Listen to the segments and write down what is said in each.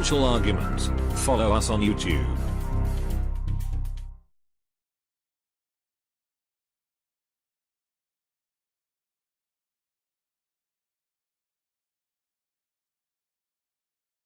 Financial Argument. Follow us on YouTube.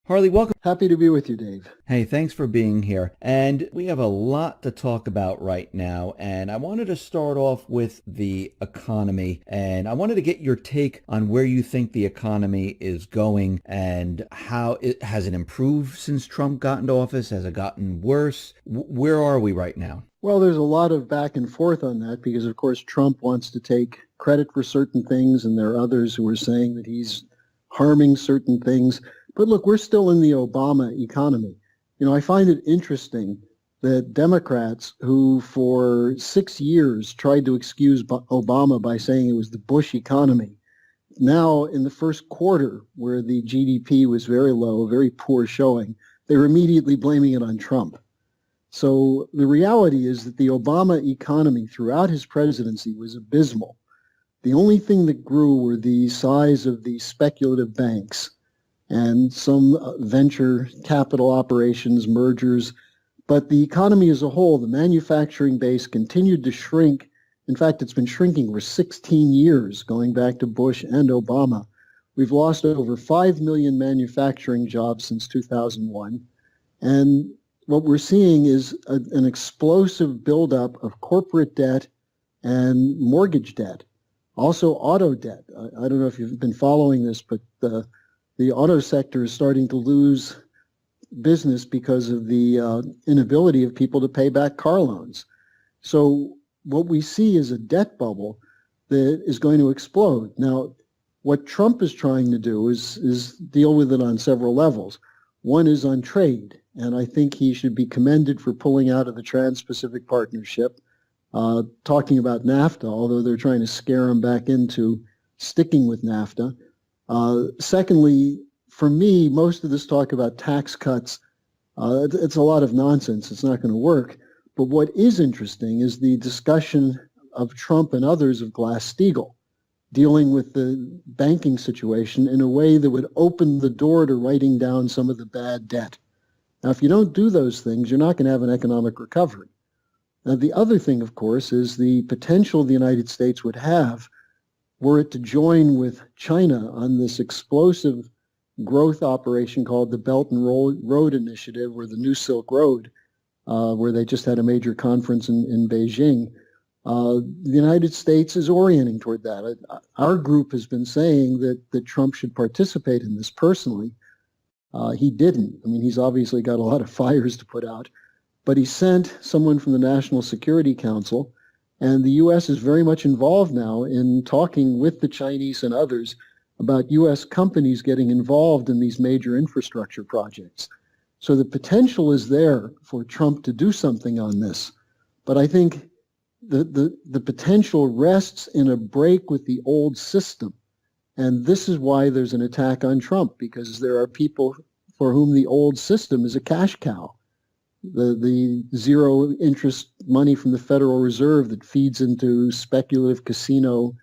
Harley, welcome. Happy to be with you, Dave. Hey, thanks for being here. And we have a lot to talk about right now. And I wanted to start off with the economy. And I wanted to get your take on where you think the economy is going and how it has it improved since Trump got into office? Has it gotten worse? Where are we right now? Well, there's a lot of back and forth on that because, of course, Trump wants to take credit for certain things, and there are others who are saying that he's harming certain things. But look, we're still in the Obama economy. You know, I find it interesting that Democrats who for 6 years tried to excuse Obama by saying it was the Bush economy, now in the first quarter where the GDP was very low, very poor showing, they're immediately blaming it on Trump. So the reality is that the Obama economy throughout his presidency was abysmal. The only thing that grew were the size of the speculative banks and some venture capital operations, mergers. But the economy as a whole, the manufacturing base continued to shrink. In fact, it's been shrinking for 16 years, going back to Bush and Obama. We've lost over 5 million manufacturing jobs since 2001. And what we're seeing is an explosive buildup of corporate debt and mortgage debt, also auto debt. I don't know if you've been following this, but the auto sector is starting to lose business because of the inability of people to pay back car loans. So what we see is a debt bubble that is going to explode. Now, what Trump is trying to do is deal with it on several levels. One is on trade, and I think he should be commended for pulling out of the Trans-Pacific Partnership, talking about NAFTA, although they're trying to scare him back into sticking with NAFTA. Secondly, for me, most of this talk about tax cuts, it's a lot of nonsense. It's not going to work. But what is interesting is the discussion of Trump and others of Glass-Steagall, dealing with the banking situation in a way that would open the door to writing down some of the bad debt. Now, if you don't do those things, you're not going to have an economic recovery. Now, the other thing, of course, is the potential the United States would have were it to join with China on this explosive growth operation called the Belt and Road Initiative, or the New Silk Road, where they just had a major conference in Beijing. The United States is orienting toward that. Our group has been saying that Trump should participate in this personally. He didn't. I mean, he's obviously got a lot of fires to put out, but he sent someone from the National Security Council. And the U.S. is very much involved now in talking with the Chinese and others about U.S. companies getting involved in these major infrastructure projects. So the potential is there for Trump to do something on this. But I think the potential rests in a break with the old system. And this is why there's an attack on Trump, because there are people for whom the old system is a cash cow. The zero interest money from the Federal Reserve that feeds into speculative casino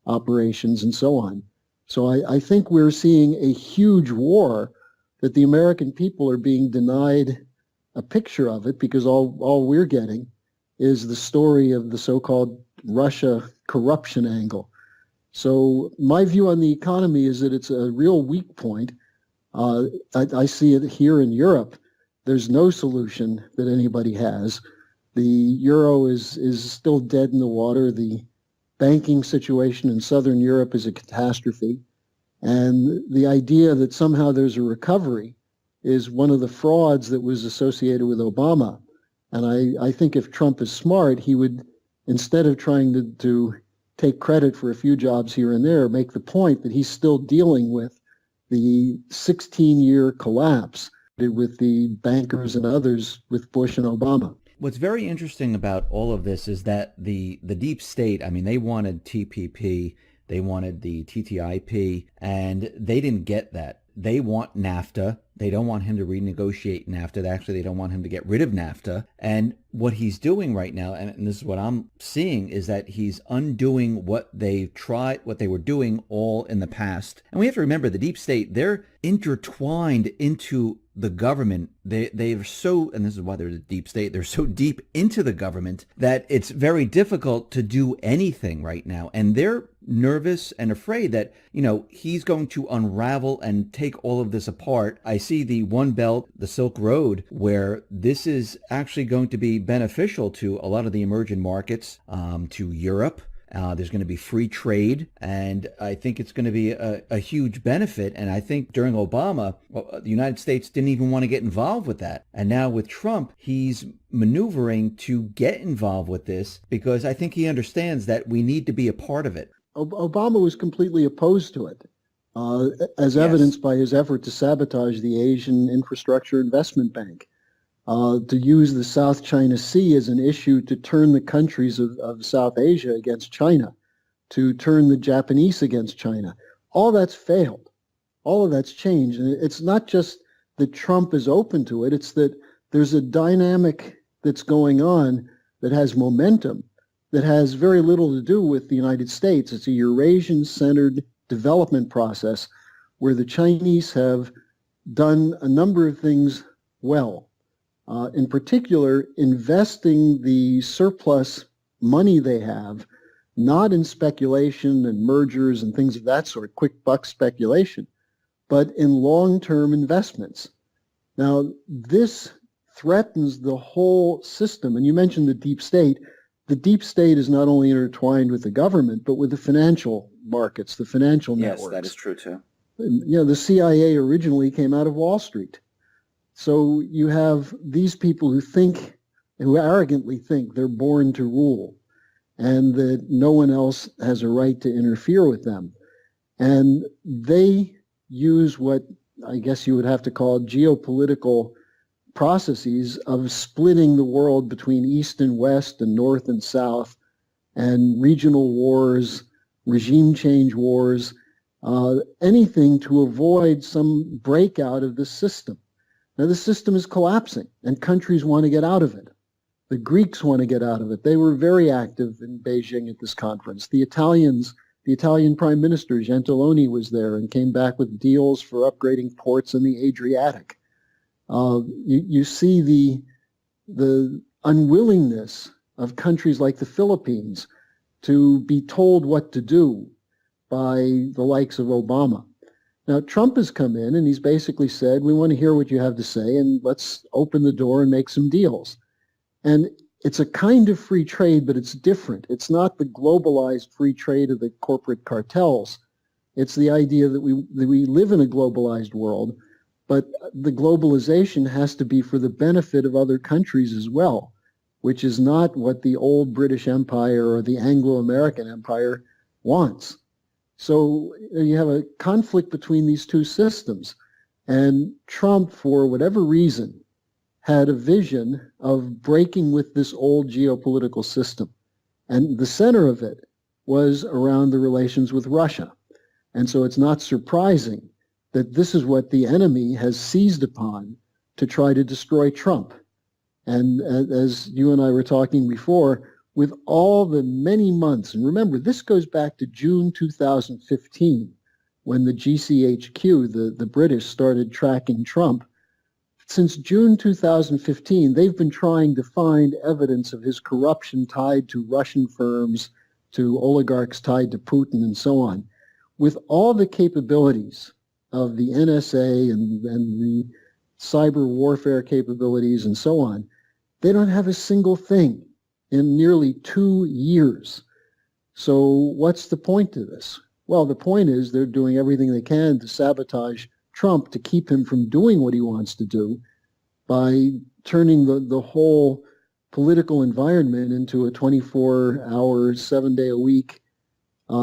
operations and so on. So I think we're seeing a huge war that the American people are being denied a picture of it, because all we're getting is the story of the so-called Russia corruption angle. So my view on the economy is that it's a real weak point. I see it here in Europe. There's no solution that anybody has. The euro is still dead in the water. The banking situation in Southern Europe is a catastrophe. And the idea that somehow there's a recovery is one of the frauds that was associated with Obama. And I think if Trump is smart, he would, instead of trying to take credit for a few jobs here and there, make the point that he's still dealing with the 16-year collapse with the bankers and others with Bush and Obama. What's very interesting about all of this is that the deep state, I mean, they wanted TPP, they wanted the TTIP, and they didn't get that. they want NAFTA. They don't want him to renegotiate NAFTA. Actually, they don't want him to get rid of NAFTA. And what he's doing right now, and this is what I'm seeing, is that he's undoing what they were doing all in the past. And we have to remember the deep state, they're intertwined into the government. They're so, and this is why they're the deep state, they're so deep into the government that it's very difficult to do anything right now. And they're nervous and afraid that, he's going to unravel and take all of this apart. I see the One Belt, the Silk Road, where this is actually going to be beneficial to a lot of the emerging markets, to Europe. There's going to be free trade, and I think it's going to be a huge benefit. And I think during Obama, the United States didn't even want to get involved with that. And now with Trump, he's maneuvering to get involved with this because I think he understands that we need to be a part of it. Obama was completely opposed to it, as evidenced by his effort to sabotage the Asian Infrastructure Investment Bank. To use the South China Sea as an issue to turn the countries of South Asia against China, to turn the Japanese against China. All that's failed. All of that's changed. And it's not just that Trump is open to it, it's that there's a dynamic that's going on that has momentum, that has very little to do with the United States. It's a Eurasian-centered development process where the Chinese have done a number of things well. In particular, investing the surplus money they have, not in speculation and mergers and things of that sort, quick buck speculation, but in long-term investments. Now, this threatens the whole system. And you mentioned the deep state. The deep state is not only intertwined with the government, but with the financial markets, the financial networks. Yes, that is true too. The CIA originally came out of Wall Street. So you have these people who arrogantly think they're born to rule and that no one else has a right to interfere with them. And they use what I guess you would have to call geopolitical processes of splitting the world between East and West and North and South, and regional wars, regime change wars, anything to avoid some breakout of the system. Now, the system is collapsing, and countries want to get out of it. The Greeks want to get out of it. They were very active in Beijing at this conference. The Italian Prime Minister, Gentiloni, was there and came back with deals for upgrading ports in the Adriatic. You see the unwillingness of countries like the Philippines to be told what to do by the likes of Obama. Now, Trump has come in and he's basically said, we want to hear what you have to say and let's open the door and make some deals. And it's a kind of free trade, but it's different. It's not the globalized free trade of the corporate cartels. It's the idea that we live in a globalized world, but the globalization has to be for the benefit of other countries as well, which is not what the old British Empire or the Anglo-American Empire wants. So you have a conflict between these two systems. And Trump, for whatever reason, had a vision of breaking with this old geopolitical system. And the center of it was around the relations with Russia. And so it's not surprising that this is what the enemy has seized upon to try to destroy Trump. And as you and I were talking before, with all the many months, and remember, this goes back to June 2015, when the GCHQ, the British, started tracking Trump. Since June 2015, they've been trying to find evidence of his corruption tied to Russian firms, to oligarchs tied to Putin, and so on. With all the capabilities of the NSA and the cyber warfare capabilities and so on, they don't have a single thing in nearly 2 years. So what's the point to this? Well, the point is they're doing everything they can to sabotage Trump, to keep him from doing what he wants to do by turning the whole political environment into a 24-hour, 7-day-a-week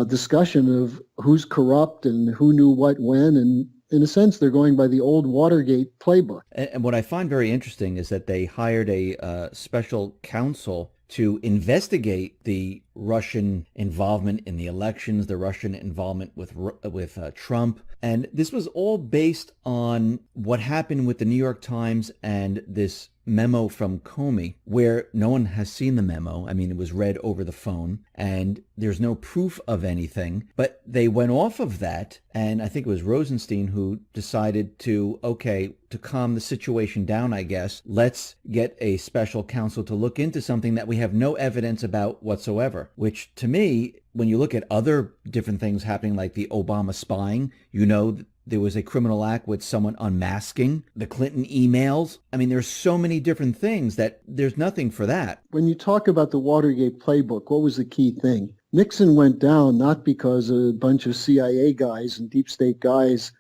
discussion of who's corrupt and who knew what when. And in a sense, they're going by the old Watergate playbook. And what I find very interesting is that they hired a special counsel to investigate the Russian involvement in the elections, the Russian involvement with Trump. And this was all based on what happened with the New York Times and this memo from Comey, where no one has seen the memo. I mean, it was read over the phone and there's no proof of anything, but they went off of that. And I think it was Rosenstein who decided to calm the situation down, I guess, let's get a special counsel to look into something that we have no evidence about whatsoever, which to me, when you look at other different things happening, like the Obama spying, there was a criminal act with someone unmasking the Clinton emails. I mean, there's so many different things that there's nothing for that. When you talk about the Watergate playbook, what was the key thing? Nixon went down not because a bunch of CIA guys and deep state guys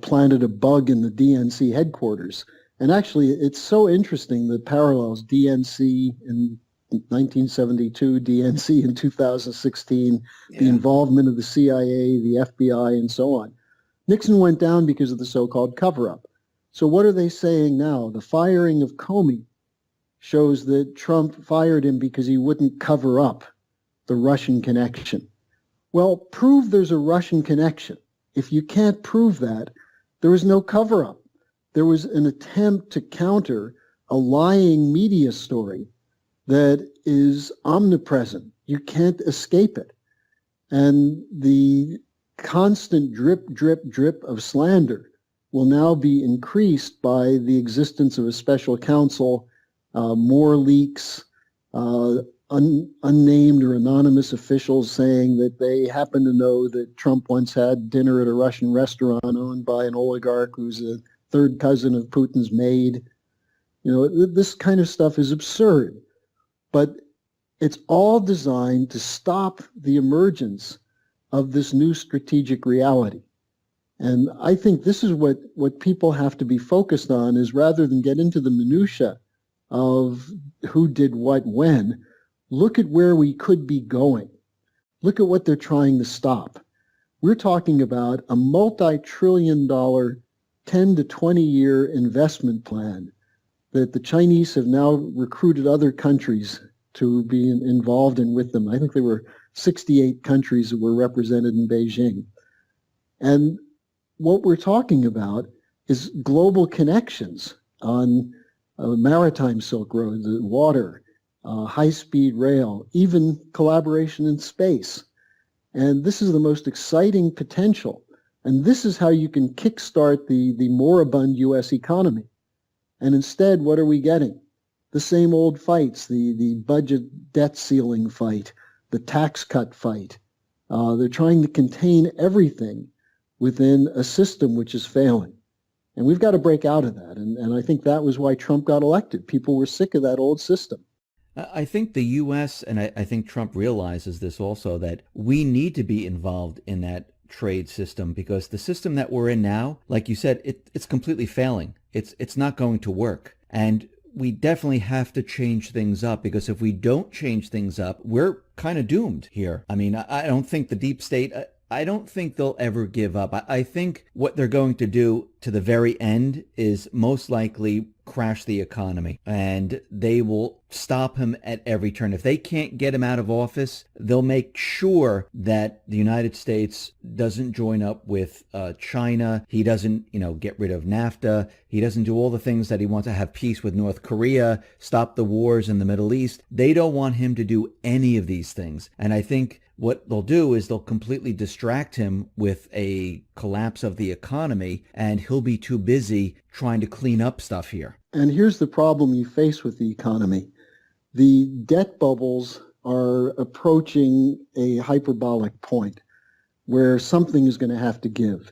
planted a bug in the DNC headquarters. And actually, it's so interesting, the parallels, DNC in 1972, DNC in 2016, the involvement of the CIA, the FBI, and so on. Nixon went down because of the so-called cover-up. So what are they saying now? The firing of Comey shows that Trump fired him because he wouldn't cover up the Russian connection. Well, prove there's a Russian connection. If you can't prove that, there was no cover-up. There was an attempt to counter a lying media story that is omnipresent. You can't escape it. And the constant drip, drip, drip of slander will now be increased by the existence of a special counsel, more leaks, unnamed or anonymous officials saying that they happen to know that Trump once had dinner at a Russian restaurant owned by an oligarch who's a third cousin of Putin's maid. This kind of stuff is absurd, but it's all designed to stop the emergence of this new strategic reality. And I think this is what people have to be focused on, is rather than get into the minutia of who did what when, look at where we could be going. Look at what they're trying to stop. We're talking about a multi-trillion-dollar, 10 to 20-year investment plan that the Chinese have now recruited other countries to be involved in with them. I think there were 68 countries that were represented in Beijing. And what we're talking about is global connections on maritime Silk Road, the water, high-speed rail, even collaboration in space. And this is the most exciting potential. And this is how you can kickstart the moribund U.S. economy. And instead, what are we getting? The same old fights, the budget debt ceiling fight, the tax cut fight. They're trying to contain everything within a system which is failing. And we've got to break out of that. And I think that was why Trump got elected. People were sick of that old system. I think the U.S., and I think Trump realizes this also, that we need to be involved in that trade system, because the system that we're in now, like you said, it's completely failing. It's not going to work. And we definitely have to change things up, because if we don't change things up, we're kind of doomed here. I mean, I don't think the deep state, I don't think they'll ever give up. I think what they're going to do to the very end is most likely crash the economy, and they will stop him at every turn. If they can't get him out of office, they'll make sure that the United States doesn't join up with China. He doesn't, get rid of NAFTA. He doesn't do all the things that he wants to have peace with North Korea, stop the wars in the Middle East. They don't want him to do any of these things. And I think what they'll do is they'll completely distract him with a collapse of the economy, and he'll be too busy trying to clean up stuff here. And here's the problem you face with the economy. The debt bubbles are approaching a hyperbolic point where something is going to have to give.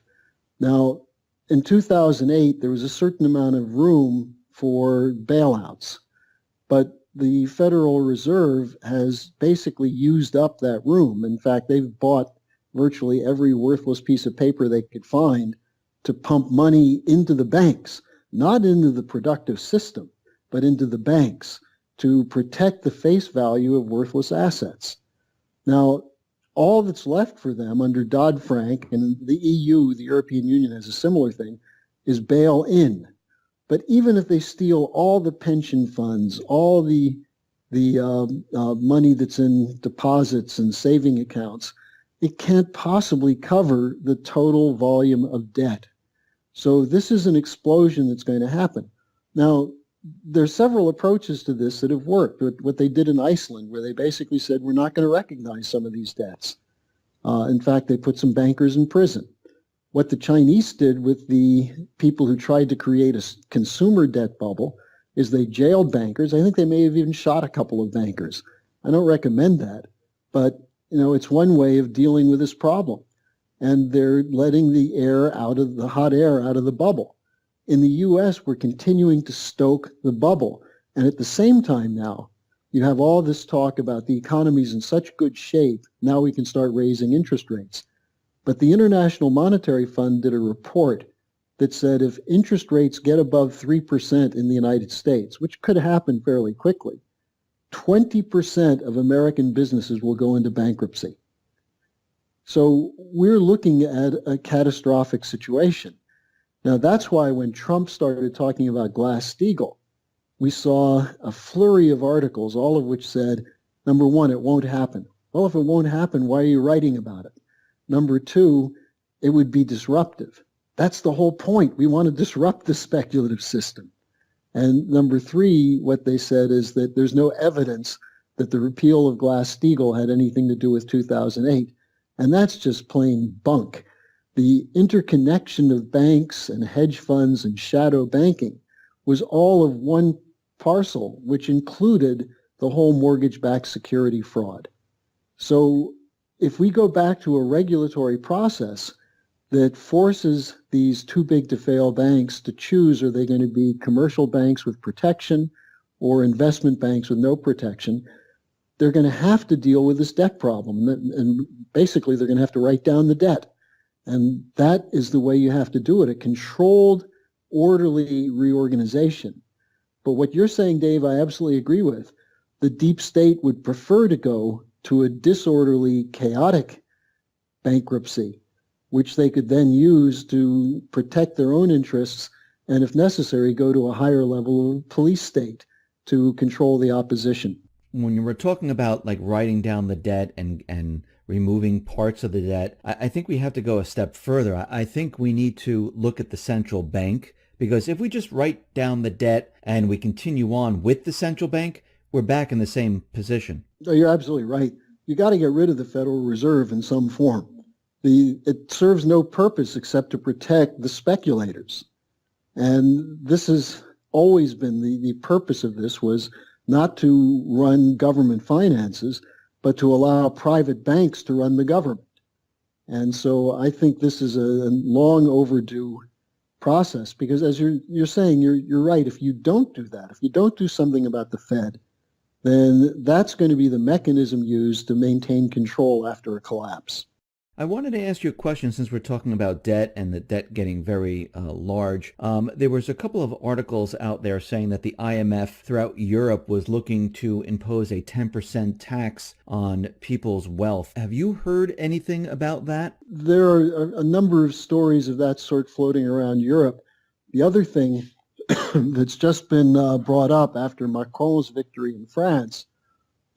Now, in 2008, there was a certain amount of room for bailouts, but the Federal Reserve has basically used up that room. In fact, they've bought virtually every worthless piece of paper they could find to pump money into the banks, not into the productive system, but into the banks to protect the face value of worthless assets. Now, all that's left for them under Dodd-Frank, and the EU, the European Union, has a similar thing, is bail in. But even if they steal all the pension funds, all the money that's in deposits and saving accounts, it can't possibly cover the total volume of debt. So this is an explosion that's going to happen. Now, there's several approaches to this that have worked. What they did in Iceland, where they basically said, we're not going to recognize some of these debts. In fact, they put some bankers in prison. What the Chinese did with the people who tried to create a consumer debt bubble is they jailed bankers. I think they may have even shot a couple of bankers. I don't recommend that, but it's one way of dealing with this problem. And they're letting the hot air out of the bubble. In the U.S., we're continuing to stoke the bubble. And at the same time now, you have all this talk about the economy's in such good shape, now we can start raising interest rates. But the International Monetary Fund did a report that said if interest rates get above 3% in the United States, which could happen fairly quickly, 20% of American businesses will go into bankruptcy. So we're looking at a catastrophic situation. Now, that's why when Trump started talking about Glass-Steagall, we saw a flurry of articles, all of which said, number one, it won't happen. Well, if it won't happen, why are you writing about it? Number two, it would be disruptive. That's the whole point. We want to disrupt the speculative system. And number three, what they said is that there's no evidence that the repeal of Glass-Steagall had anything to do with 2008. And that's just plain bunk. The interconnection of banks and hedge funds and shadow banking was all of one parcel, which included the whole mortgage-backed security fraud. So if we go back to a regulatory process that forces these too-big-to-fail banks to choose, are they going to be commercial banks with protection or investment banks with no protection, they're going to have to deal with this debt problem. And basically, they're going to have to write down the debt. And that is the way you have to do it, a controlled, orderly reorganization. But what you're saying, Dave, I absolutely agree with. The deep state would prefer to go to a disorderly, chaotic bankruptcy, which they could then use to protect their own interests and, if necessary, go to a higher level of police state to control the opposition. When you were talking about like writing down the debt and removing parts of the debt, I think we have to go a step further. I think we need to look at the central bank, because if we just write down the debt and we continue on with the central bank, we're back in the same position. No, you're absolutely right. You got to get rid of the Federal Reserve in some form. It serves no purpose except to protect the speculators. And this has always been the purpose of this, was not to run government finances, but to allow private banks to run the government. And so I think this is a long overdue process, because as you're saying, you're right. If you don't do that, if you don't do something about the Fed, then that's going to be the mechanism used to maintain control after a collapse. I wanted to ask you a question, since we're talking about debt and the debt getting very large. There was a couple of articles out there saying that the IMF throughout Europe was looking to impose a 10% tax on people's wealth. Have you heard anything about that? There are a number of stories of that sort floating around Europe. The other thing that's just been brought up after Macron's victory in France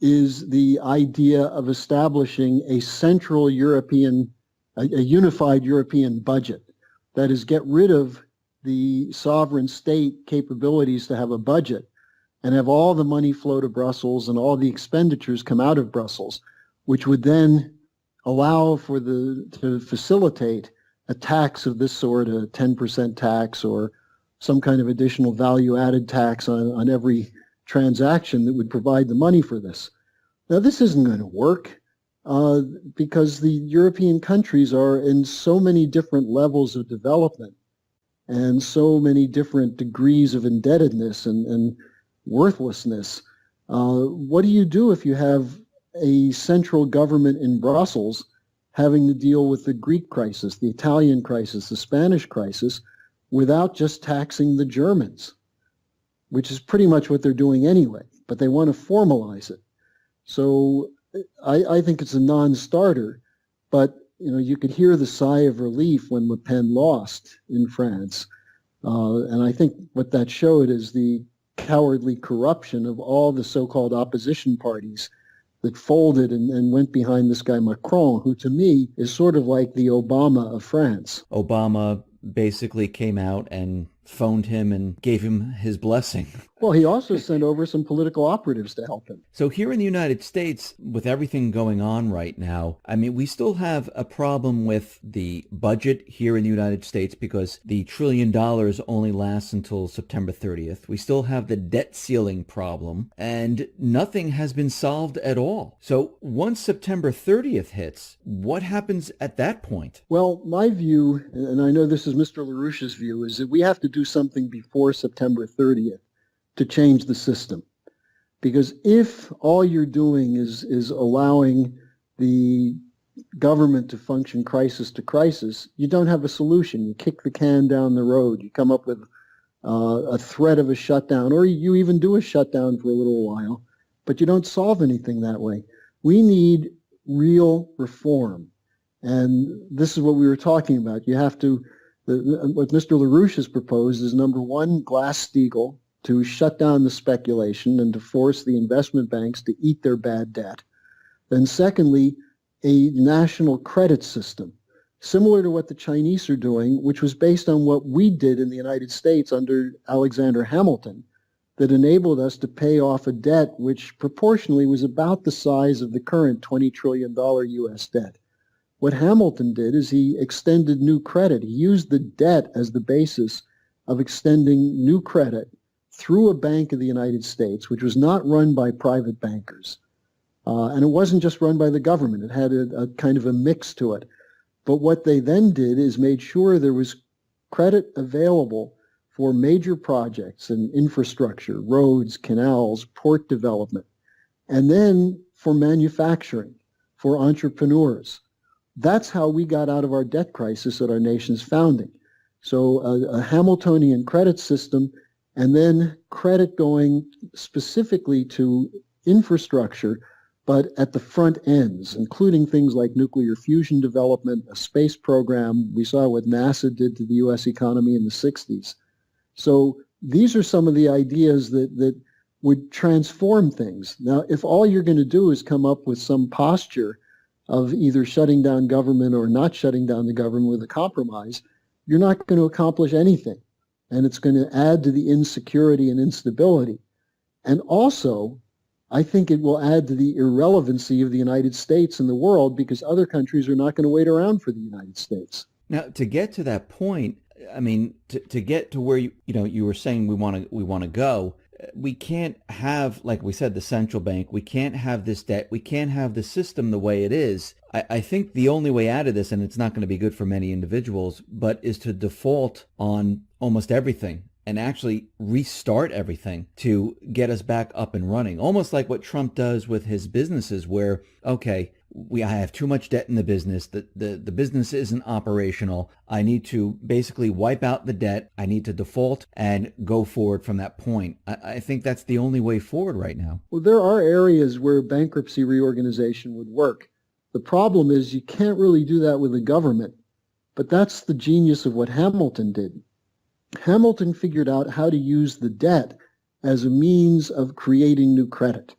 is the idea of establishing a central European, a unified European budget. That is, get rid of the sovereign state capabilities to have a budget and have all the money flow to Brussels and all the expenditures come out of Brussels, which would then allow for to facilitate a tax of this sort, a 10% tax or some kind of additional value-added tax on every transaction that would provide the money for this. Now, this isn't going to work because the European countries are in so many different levels of development and so many different degrees of indebtedness and worthlessness. What do you do if you have a central government in Brussels having to deal with the Greek crisis, the Italian crisis, the Spanish crisis, without just taxing the Germans, which is pretty much what they're doing anyway, but they want to formalize it. So I think it's a non-starter, but you could hear the sigh of relief when Le Pen lost in France. And I think what that showed is the cowardly corruption of all the so-called opposition parties that folded and went behind this guy Macron, who to me is sort of like the Obama of France. Obama basically came out and phoned him and gave him his blessing. Well, he also sent over some political operatives to help him. So here in the United States, with everything going on right now, I mean, we still have a problem with the budget here in the United States because the $1 trillion only lasts until September 30th. We still have the debt ceiling problem, and nothing has been solved at all. So once September 30th hits, what happens at that point? Well, my view, and I know this is Mr. LaRouche's view, is that we have to do something before September 30th to change the system. Because if all you're doing is allowing the government to function crisis to crisis, you don't have a solution. You kick the can down the road. You come up with a threat of a shutdown, or you even do a shutdown for a little while, but you don't solve anything that way. We need real reform. And this is what we were talking about. You have to, what Mr. LaRouche has proposed is, number one, Glass-Steagall, to shut down the speculation and to force the investment banks to eat their bad debt. Then secondly, a national credit system, similar to what the Chinese are doing, which was based on what we did in the United States under Alexander Hamilton, that enabled us to pay off a debt which proportionally was about the size of the current $20 trillion U.S. debt. What Hamilton did is he extended new credit. He used the debt as the basis of extending new credit through a Bank of the United States, which was not run by private bankers. And it wasn't just run by the government. It had a kind of a mix to it. But what they then did is made sure there was credit available for major projects and infrastructure, roads, canals, port development, and then for manufacturing, for entrepreneurs. That's how we got out of our debt crisis at our nation's founding. So a Hamiltonian credit system, and then credit going specifically to infrastructure, but at the front ends, including things like nuclear fusion development, a space program. We saw what NASA did to the U.S. economy in the 60s. So these are some of the ideas that would transform things. Now, if all you're going to do is come up with some posture of either shutting down government or not shutting down the government with a compromise, you're not going to accomplish anything. And it's going to add to the insecurity and instability. And also, I think it will add to the irrelevancy of the United States in the world, because other countries are not going to wait around for the United States. Now, to get to that point, I mean, to get to where you were saying we want to go, we can't have, like we said, the central bank. We can't have this debt. We can't have the system the way it is. I think the only way out of this, and it's not going to be good for many individuals, but is to default on almost everything and actually restart everything to get us back up and running. Almost like what Trump does with his businesses, where, okay, I have too much debt in the business, the business isn't operational. I need to basically wipe out the debt. I need to default and go forward from that point. I think that's the only way forward right now. Well, there are areas where bankruptcy reorganization would work. The problem is you can't really do that with the government. But that's the genius of what Hamilton did. Hamilton figured out how to use the debt as a means of creating new credit.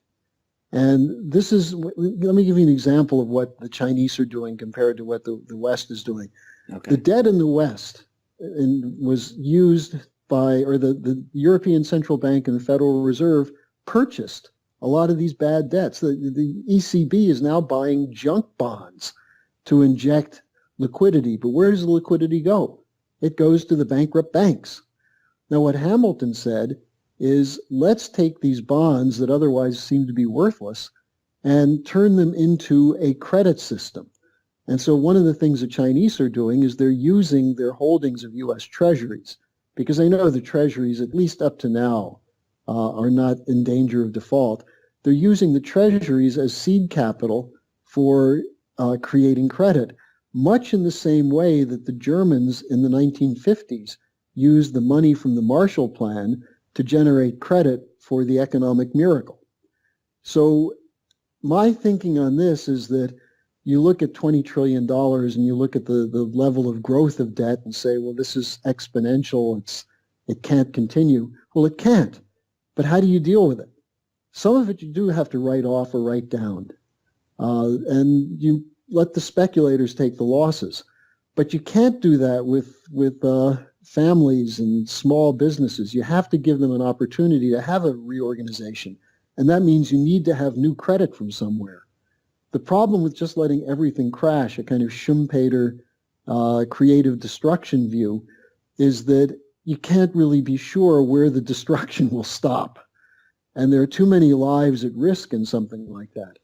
And this is, let me give you an example of what the Chinese are doing compared to what the West is doing. Okay. The debt in the West was used by, or the European Central Bank and the Federal Reserve purchased a lot of these bad debts. The ECB is now buying junk bonds to inject liquidity. But where does the liquidity go? It goes to the bankrupt banks. Now, what Hamilton said is, let's take these bonds that otherwise seem to be worthless and turn them into a credit system. And so one of the things the Chinese are doing is they're using their holdings of U.S. treasuries, because they know the treasuries, at least up to now, are not in danger of default. They're using the treasuries as seed capital for creating credit, much in the same way that the Germans in the 1950s used the money from the Marshall Plan to generate credit for the economic miracle. So my thinking on this is that you look at $20 trillion and you look at the level of growth of debt and say, well, this is exponential. It can't continue. Well, it can't. But how do you deal with it? Some of it you do have to write off or write down. And you let the speculators take the losses. But you can't do that with families and small businesses. You have to give them an opportunity to have a reorganization. And that means you need to have new credit from somewhere. The problem with just letting everything crash, a kind of Schumpeter creative destruction view, is that you can't really be sure where the destruction will stop. And there are too many lives at risk in something like that.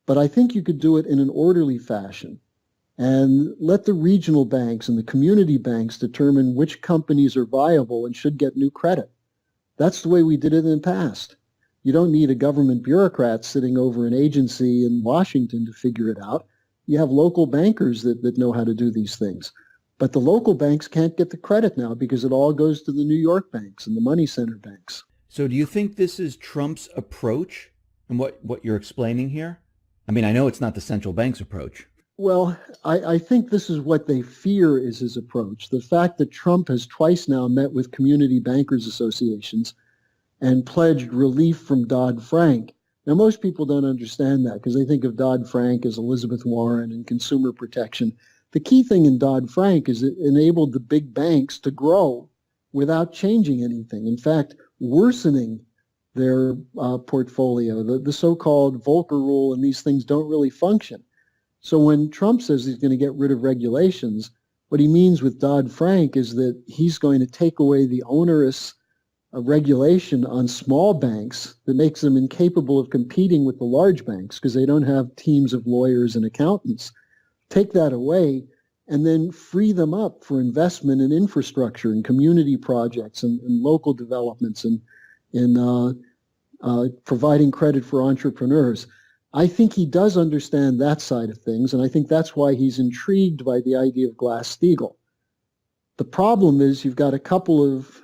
But I think you could do it in an orderly fashion and let the regional banks and the community banks determine which companies are viable and should get new credit. That's the way we did it in the past. You don't need a government bureaucrat sitting over an agency in Washington to figure it out. You have local bankers that know how to do these things. But the local banks can't get the credit now because it all goes to the New York banks and the money center banks. So do you think this is Trump's approach and what you're explaining here? I mean, I know it's not the central bank's approach. Well, I think this is what they fear is his approach. The fact that Trump has twice now met with community bankers associations and pledged relief from Dodd-Frank. Now, most people don't understand that because they think of Dodd-Frank as Elizabeth Warren and consumer protection. The key thing in Dodd-Frank is it enabled the big banks to grow without changing anything. In fact, worsening their portfolio. The so-called Volcker rule and these things don't really function. So when Trump says he's going to get rid of regulations, what he means with Dodd-Frank is that he's going to take away the onerous regulation on small banks that makes them incapable of competing with the large banks because they don't have teams of lawyers and accountants. Take that away and then free them up for investment in infrastructure and community projects and local developments and in providing credit for entrepreneurs. I think he does understand that side of things, and I think that's why he's intrigued by the idea of Glass-Steagall. The problem is you've got a couple of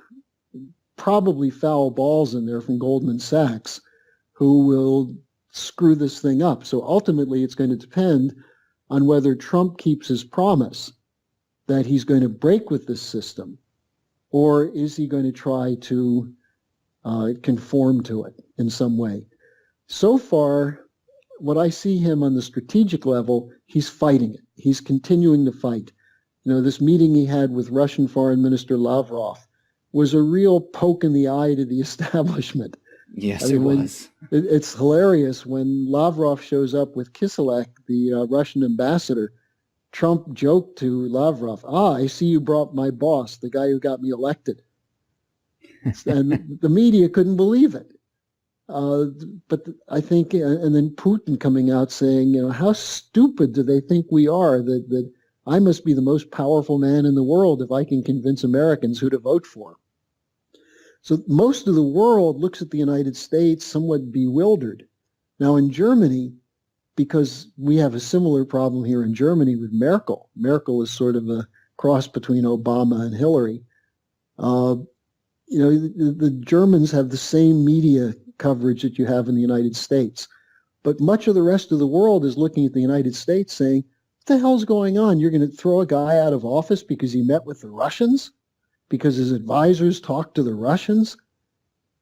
probably foul balls in there from Goldman Sachs who will screw this thing up. So ultimately it's going to depend on whether Trump keeps his promise that he's going to break with this system, or is he going to try to conform to it in some way. So far, what I see him on the strategic level, he's fighting it. He's continuing to fight. You know, this meeting he had with Russian Foreign Minister Lavrov was a real poke in the eye to the establishment. Yes, it was. It's hilarious when Lavrov shows up with Kiselak, the Russian ambassador. Trump joked to Lavrov, I see you brought my boss, the guy who got me elected. And the media couldn't believe it. But I think, and then Putin coming out saying, you know, how stupid do they think we are that I must be the most powerful man in the world if I can convince Americans who to vote for. So most of the world looks at the United States somewhat bewildered. Now in Germany, because we have a similar problem here in Germany with Merkel. Merkel is sort of a cross between Obama and Hillary. You know, the Germans have the same media coverage that you have in the United States. But much of the rest of the world is looking at the United States saying, what the hell's going on? You're going to throw a guy out of office because he met with the Russians? Because his advisors talked to the Russians?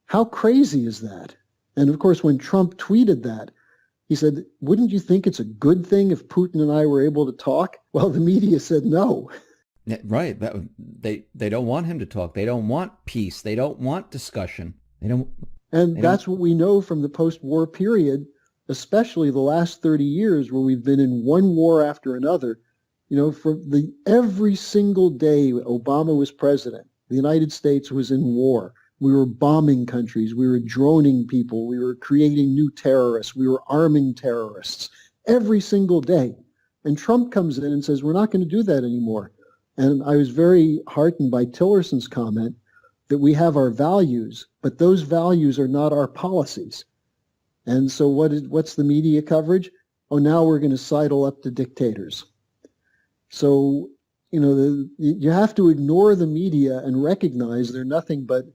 How crazy is that? And of course, when Trump tweeted that, he said, wouldn't you think it's a good thing if Putin and I were able to talk? Well, the media said no. Yeah, right. They don't want him to talk. They don't want peace. They don't want discussion. That's what we know from the post-war period, especially the last 30 years where we've been in one war after another. You know, for every single day Obama was president, the United States was in war. We were bombing countries. We were droning people. We were creating new terrorists. We were arming terrorists every single day. And Trump comes in and says, we're not going to do that anymore. And I was very heartened by Tillerson's comment that we have our values, but those values are not our policies. And so what's the media coverage? Oh, now we're going to sidle up to dictators. So, you know, you have to ignore the media and recognize they're nothing but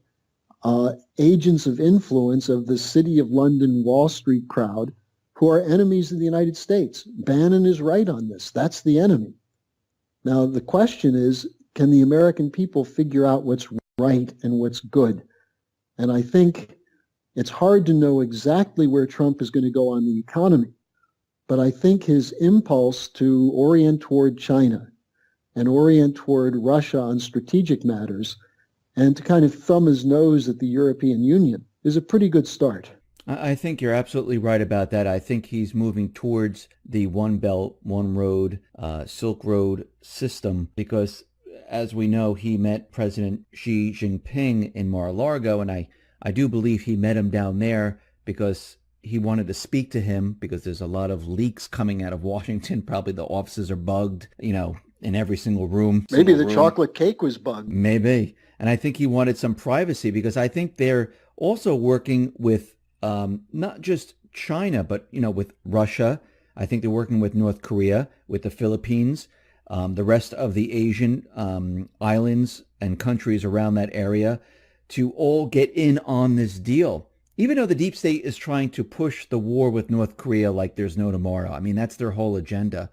agents of influence of the City of London Wall Street crowd who are enemies of the United States. Bannon is right on this. That's the enemy. Now, the question is, can the American people figure out what's right and what's good? And I think it's hard to know exactly where Trump is going to go on the economy. But I think his impulse to orient toward China and orient toward Russia on strategic matters and to kind of thumb his nose at the European Union is a pretty good start. I think you're absolutely right about that. I think he's moving towards the One Belt, One Road, Silk Road system because, as we know, he met President Xi Jinping in Mar-a-Lago, and I do believe he met him down there because he wanted to speak to him because there's a lot of leaks coming out of Washington. Probably the offices are bugged, in every single room. Maybe the chocolate cake was bugged. Maybe. And I think he wanted some privacy because I think they're also working with not just China, but, with Russia. I think they're working with North Korea, with the Philippines, the rest of the Asian islands and countries around that area to all get in on this deal. Even though the deep state is trying to push the war with North Korea like there's no tomorrow. I mean, that's their whole agenda.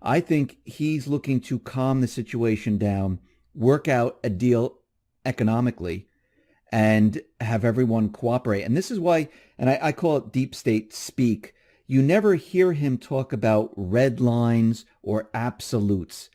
I think he's looking to calm the situation down, work out a deal economically, and have everyone cooperate. And this is why, and I call it deep state speak, you never hear him talk about red lines or absolutes.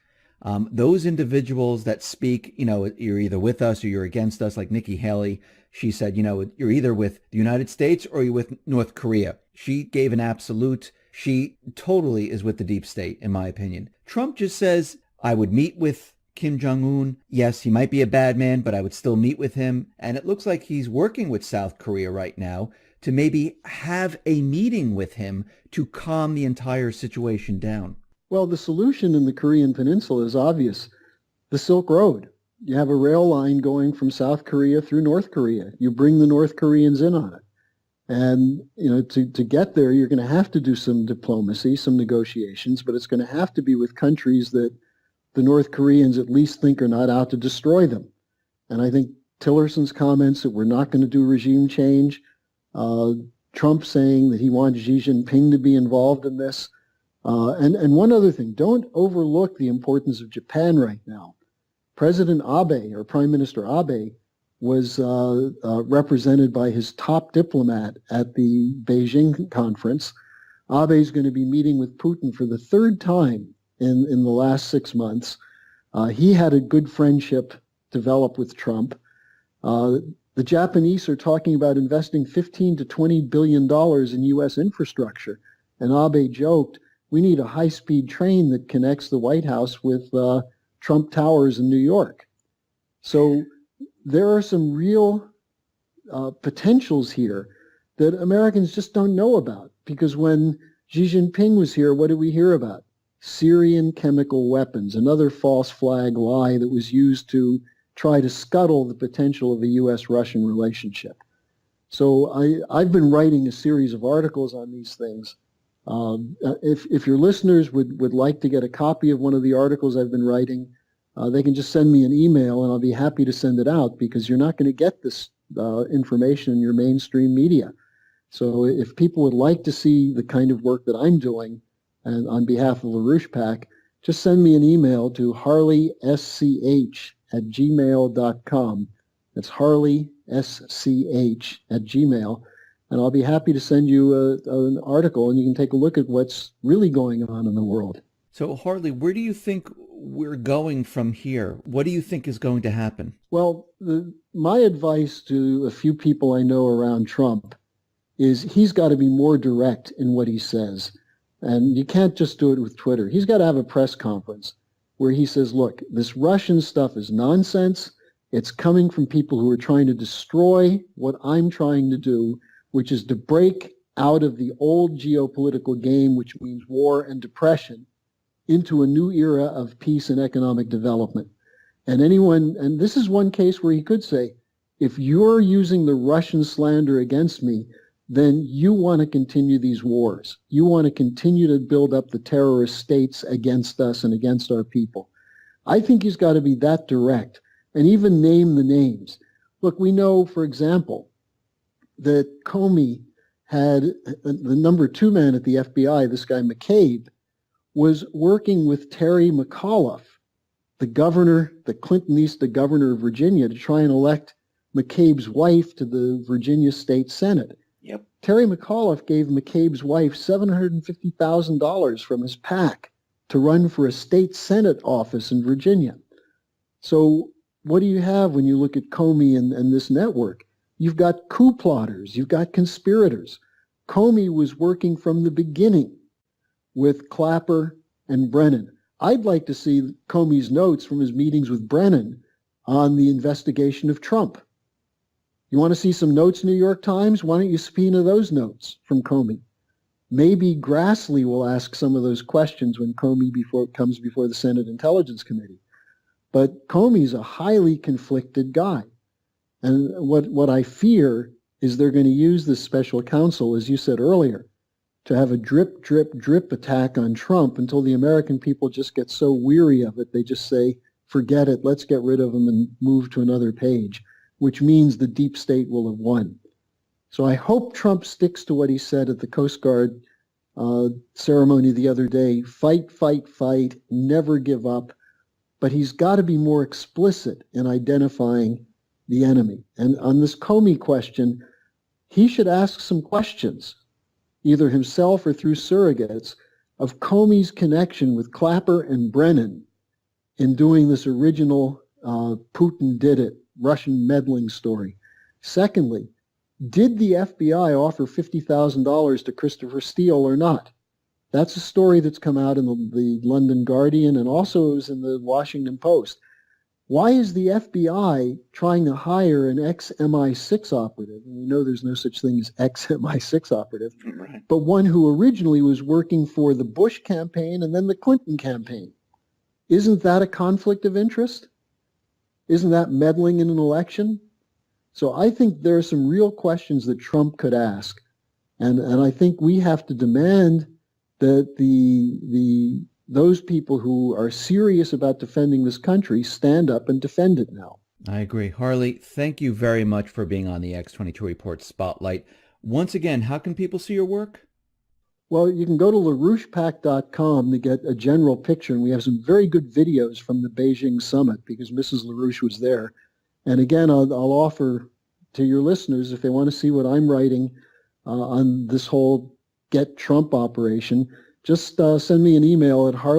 Those individuals that speak, you're either with us or you're against us, like Nikki Haley, she said, you're either with the United States or you're with North Korea. She gave an absolute. She totally is with the deep state, in my opinion. Trump just says, I would meet with Kim Jong-un. Yes, he might be a bad man, but I would still meet with him. And it looks like he's working with South Korea right now to maybe have a meeting with him to calm the entire situation down. Well, the solution in the Korean Peninsula is obvious. The Silk Road. You have a rail line going from South Korea through North Korea. You bring the North Koreans in on it. And, to get there, you're going to have to do some diplomacy, some negotiations, but it's going to have to be with countries that the North Koreans at least think are not out to destroy them. And I think Tillerson's comments that we're not going to do regime change, Trump saying that he wants Xi Jinping to be involved in this. And one other thing, don't overlook the importance of Japan right now. President Abe, or Prime Minister Abe, was represented by his top diplomat at the Beijing conference. Abe is going to be meeting with Putin for the third time in the last 6 months. He had a good friendship develop with Trump. The Japanese are talking about investing $15 to $20 billion in U.S. infrastructure. And Abe joked, we need a high-speed train that connects the White House with Trump Towers in New York. So there are some real potentials here that Americans just don't know about. Because when Xi Jinping was here, what did we hear about? Syrian chemical weapons, another false flag lie that was used to try to scuttle the potential of a U.S.-Russian relationship. So I've been writing a series of articles on these things. If your listeners would like to get a copy of one of the articles I've been writing, they can just send me an email and I'll be happy to send it out because you're not going to get this information in your mainstream media. So if people would like to see the kind of work that I'm doing, and on behalf of LaRouche PAC, just send me an email to harleysch@gmail.com. That's harleysch@gmail. And I'll be happy to send you an article and you can take a look at what's really going on in the world. So Harley, where do you think we're going from here? What do you think is going to happen? Well, my advice to a few people I know around Trump is he's got to be more direct in what he says. And you can't just do it with Twitter. He's got to have a press conference where he says, look, this Russian stuff is nonsense. It's coming from people who are trying to destroy what I'm trying to do, which is to break out of the old geopolitical game, which means war and depression, into a new era of peace and economic development. And this is one case where he could say, if you're using the Russian slander against me, then you want to continue these wars. You want to continue to build up the terrorist states against us and against our people. I think he's got to be that direct and even name the names. Look, we know, for example, that Comey had the number two man at the FBI, this guy McCabe, was working with Terry McAuliffe, the Clintonista governor of Virginia, to try and elect McCabe's wife to the Virginia State Senate. Yep. Terry McAuliffe gave McCabe's wife $750,000 from his PAC to run for a state Senate office in Virginia. So what do you have when you look at Comey and this network? You've got coup plotters. You've got conspirators. Comey was working from the beginning with Clapper and Brennan. I'd like to see Comey's notes from his meetings with Brennan on the investigation of Trump. You want to see some notes, New York Times? Why don't you subpoena those notes from Comey? Maybe Grassley will ask some of those questions when Comey comes before the Senate Intelligence Committee. But Comey's a highly conflicted guy. And what I fear is they're going to use this special counsel, as you said earlier, to have a drip, drip, drip attack on Trump until the American people just get so weary of it, they just say, forget it, let's get rid of him and move to another page, which means the deep state will have won. So I hope Trump sticks to what he said at the Coast Guard ceremony the other day, fight, fight, fight, never give up. But he's got to be more explicit in identifying the enemy. And on this Comey question, he should ask some questions, either himself or through surrogates, of Comey's connection with Clapper and Brennan in doing this original Putin did it, Russian meddling story. Secondly, did the FBI offer $50,000 to Christopher Steele or not? That's a story that's come out in the London Guardian and also is in the Washington Post. Why is the FBI trying to hire an ex-MI6 operative? And we know there's no such thing as ex-MI6 operative, Right. but one who originally was working for the Bush campaign and then the Clinton campaign. Isn't that a conflict of interest? Isn't that meddling in an election? So I think there are some real questions that Trump could ask. And I think we have to demand that those people who are serious about defending this country stand up and defend it now. I agree. Harley, thank you very much for being on the X22 Report Spotlight. Once again, how can people see your work? Well, you can go to LaRouchePAC.com to get a general picture, and we have some very good videos from the Beijing summit because Mrs. LaRouche was there. And again, I'll offer to your listeners, if they want to see what I'm writing on this whole Get Trump operation, just send me an email at Harley